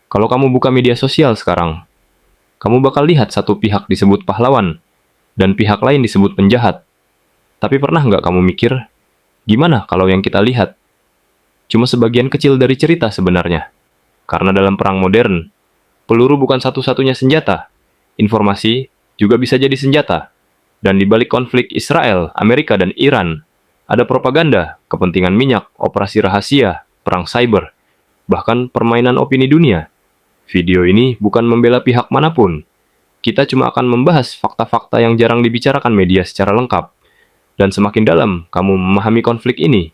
Kalau kamu buka media sosial sekarang, kamu bakal lihat satu pihak disebut pahlawan, dan pihak lain disebut penjahat. Tapi pernah nggak kamu mikir, gimana kalau yang kita lihat cuma sebagian kecil dari cerita sebenarnya? Karena dalam perang modern, peluru bukan satu-satunya senjata. Informasi juga bisa jadi senjata. Dan di balik konflik Israel, Amerika, dan Iran, ada propaganda, kepentingan minyak, operasi rahasia, perang cyber, bahkan permainan opini dunia. Video ini bukan membela pihak manapun. Kita cuma akan membahas fakta-fakta yang jarang dibicarakan media secara lengkap. Dan semakin dalam kamu memahami konflik ini,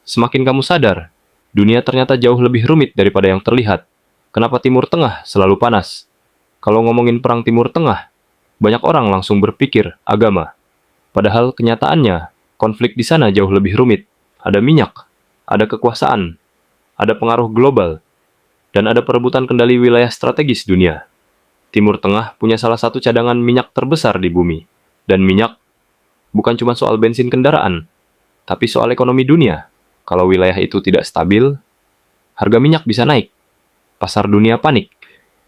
semakin kamu sadar, dunia ternyata jauh lebih rumit daripada yang terlihat. Kenapa Timur Tengah selalu panas? Kalau ngomongin perang Timur Tengah, banyak orang langsung berpikir agama. Padahal kenyataannya, konflik di sana jauh lebih rumit. Ada minyak, ada kekuasaan, ada pengaruh global, dan ada perebutan kendali wilayah strategis dunia. Timur Tengah punya salah satu cadangan minyak terbesar di bumi. Dan minyak bukan cuma soal bensin kendaraan, tapi soal ekonomi dunia. Kalau wilayah itu tidak stabil, harga minyak bisa naik. Pasar dunia panik.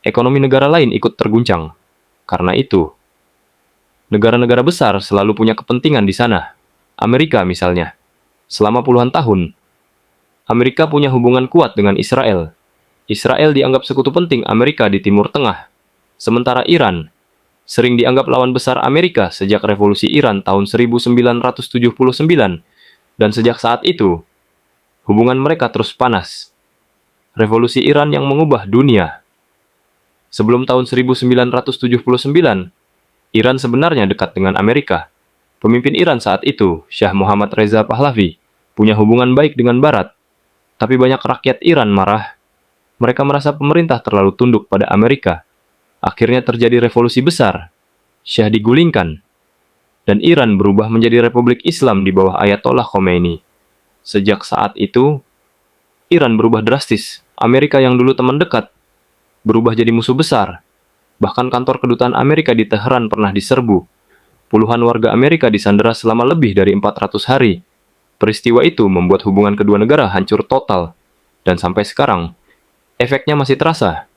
Ekonomi negara lain ikut terguncang. Karena itu, negara-negara besar selalu punya kepentingan di sana. Amerika misalnya. Selama puluhan tahun, Amerika punya hubungan kuat dengan Israel. Israel dianggap sekutu penting Amerika di Timur Tengah. Sementara Iran sering dianggap lawan besar Amerika sejak revolusi Iran tahun 1979. Dan sejak saat itu, hubungan mereka terus panas. Revolusi Iran yang mengubah dunia. Sebelum tahun 1979, Iran sebenarnya dekat dengan Amerika. Pemimpin Iran saat itu, Shah Muhammad Reza Pahlavi, punya hubungan baik dengan Barat. Tapi banyak rakyat Iran marah. Mereka merasa pemerintah terlalu tunduk pada Amerika. Akhirnya terjadi revolusi besar. Shah digulingkan. Dan Iran berubah menjadi Republik Islam di bawah Ayatollah Khomeini. Sejak saat itu, Iran berubah drastis. Amerika yang dulu teman dekat, berubah jadi musuh besar. Bahkan kantor kedutaan Amerika di Teheran pernah diserbu. Puluhan warga Amerika disandera selama lebih dari 400 hari. Peristiwa itu membuat hubungan kedua negara hancur total. Dan sampai sekarang, efeknya masih terasa.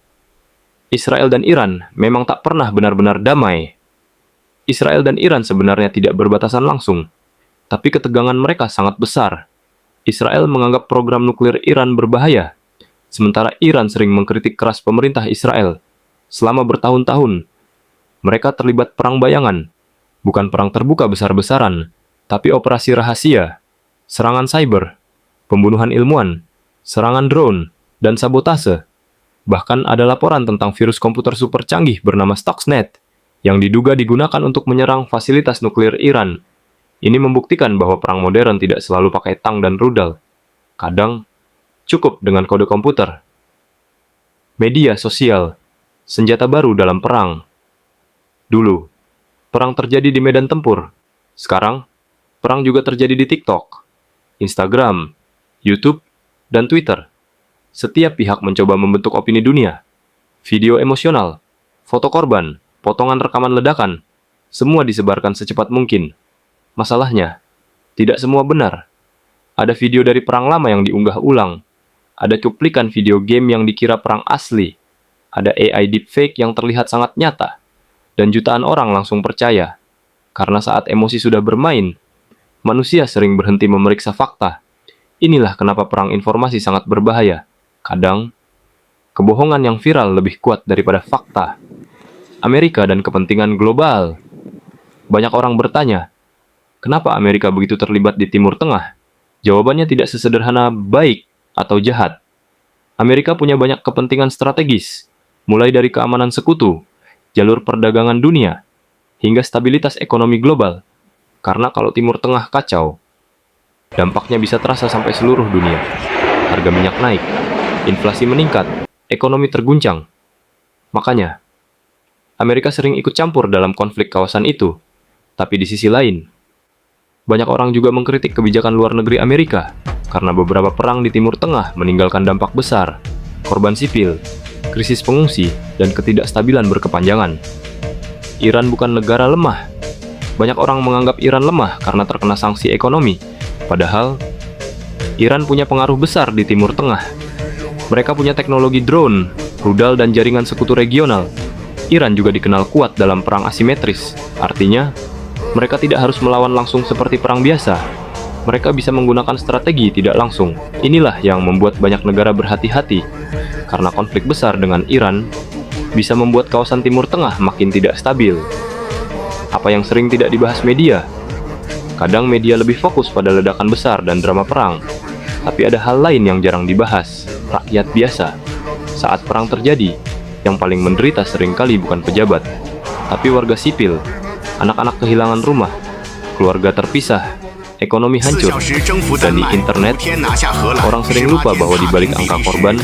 Israel dan Iran memang tak pernah benar-benar damai. Israel dan Iran sebenarnya tidak berbatasan langsung, tapi ketegangan mereka sangat besar. Israel menganggap program nuklir Iran berbahaya, sementara Iran sering mengkritik keras pemerintah Israel. Selama bertahun-tahun, mereka terlibat perang bayangan, bukan perang terbuka besar-besaran, tapi operasi rahasia, serangan cyber, pembunuhan ilmuwan, serangan drone, dan sabotase. Bahkan ada laporan tentang virus komputer super canggih bernama Stuxnet yang diduga digunakan untuk menyerang fasilitas nuklir Iran. Ini membuktikan bahwa perang modern tidak selalu pakai tang dan rudal. Kadang, cukup dengan kode komputer. Media sosial, senjata baru dalam perang. Dulu, perang terjadi di medan tempur. Sekarang, perang juga terjadi di TikTok, Instagram, YouTube, dan Twitter. Setiap pihak mencoba membentuk opini dunia. Video emosional, foto korban, potongan rekaman ledakan, semua disebarkan secepat mungkin. Masalahnya, tidak semua benar. Ada video dari perang lama yang diunggah ulang. Ada cuplikan video game yang dikira perang asli. Ada AI deepfake yang terlihat sangat nyata. Dan jutaan orang langsung percaya. Karena saat emosi sudah bermain, manusia sering berhenti memeriksa fakta. Inilah kenapa perang informasi sangat berbahaya. Kadang, kebohongan yang viral lebih kuat daripada fakta. Amerika dan kepentingan global. Banyak orang bertanya, kenapa Amerika begitu terlibat di Timur Tengah? Jawabannya tidak sesederhana baik atau jahat. Amerika punya banyak kepentingan strategis, mulai dari keamanan sekutu, jalur perdagangan dunia, hingga stabilitas ekonomi global. Karena kalau Timur Tengah kacau, dampaknya bisa terasa sampai seluruh dunia. Harga minyak naik, inflasi meningkat, ekonomi terguncang. Makanya, Amerika sering ikut campur dalam konflik kawasan itu. Tapi di sisi lain, banyak orang juga mengkritik kebijakan luar negeri Amerika karena beberapa perang di Timur Tengah meninggalkan dampak besar, korban sipil, krisis pengungsi, dan ketidakstabilan berkepanjangan. Iran bukan negara lemah. Banyak orang menganggap Iran lemah karena terkena sanksi ekonomi. Padahal, Iran punya pengaruh besar di Timur Tengah. Mereka punya teknologi drone, rudal dan jaringan sekutu regional. Iran juga dikenal kuat dalam perang asimetris, artinya mereka tidak harus melawan langsung seperti perang biasa. Mereka bisa menggunakan strategi tidak langsung. Inilah yang membuat banyak negara berhati-hati, karena konflik besar dengan Iran bisa membuat kawasan Timur Tengah makin tidak stabil. Apa yang sering tidak dibahas media? Kadang media lebih fokus pada ledakan besar dan drama perang, tapi ada hal lain yang jarang dibahas, rakyat biasa. Saat perang terjadi, yang paling menderita seringkali bukan pejabat, tapi warga sipil. Anak-anak kehilangan rumah, keluarga terpisah, ekonomi hancur, dan di internet, orang sering lupa bahwa di balik angka korban,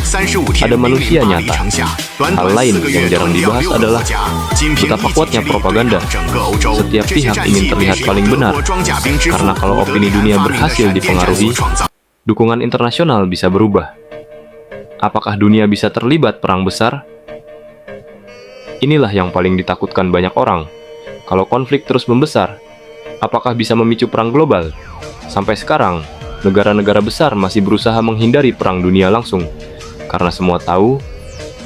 ada manusia nyata. Hal lain yang jarang dibahas adalah betapa kuatnya propaganda. Setiap pihak ingin terlihat paling benar, karena kalau opini dunia berhasil dipengaruhi, dukungan internasional bisa berubah. Apakah dunia bisa terlibat perang besar? Inilah yang paling ditakutkan banyak orang. Kalau konflik terus membesar, apakah bisa memicu perang global? Sampai sekarang, negara-negara besar masih berusaha menghindari perang dunia langsung, karena semua tahu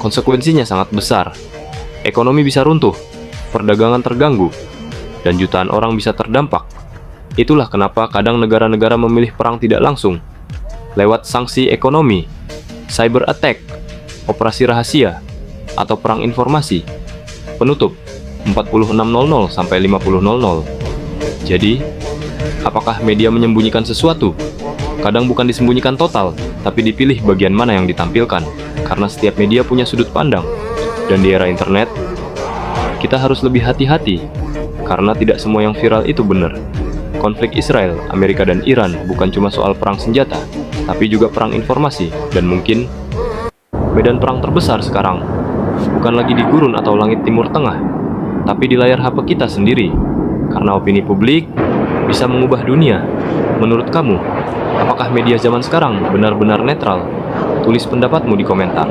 konsekuensinya sangat besar. Ekonomi bisa runtuh, perdagangan terganggu, dan jutaan orang bisa terdampak. Itulah kenapa kadang negara-negara memilih perang tidak langsung, lewat sanksi ekonomi, cyber attack, operasi rahasia, atau perang informasi. Penutup 46.00 sampai 50.00. Jadi, apakah media menyembunyikan sesuatu? Kadang bukan disembunyikan total, tapi dipilih bagian mana yang ditampilkan, karena setiap media punya sudut pandang. Dan di era internet, kita harus lebih hati-hati, karena tidak semua yang viral itu benar. Konflik Israel, Amerika, dan Iran bukan cuma soal perang senjata, tapi juga perang informasi, dan mungkin medan perang terbesar sekarang bukan lagi di gurun atau langit Timur Tengah, tapi di layar HP kita sendiri, karena opini publik bisa mengubah dunia. Menurut kamu, apakah media zaman sekarang benar-benar netral? Tulis pendapatmu di komentar.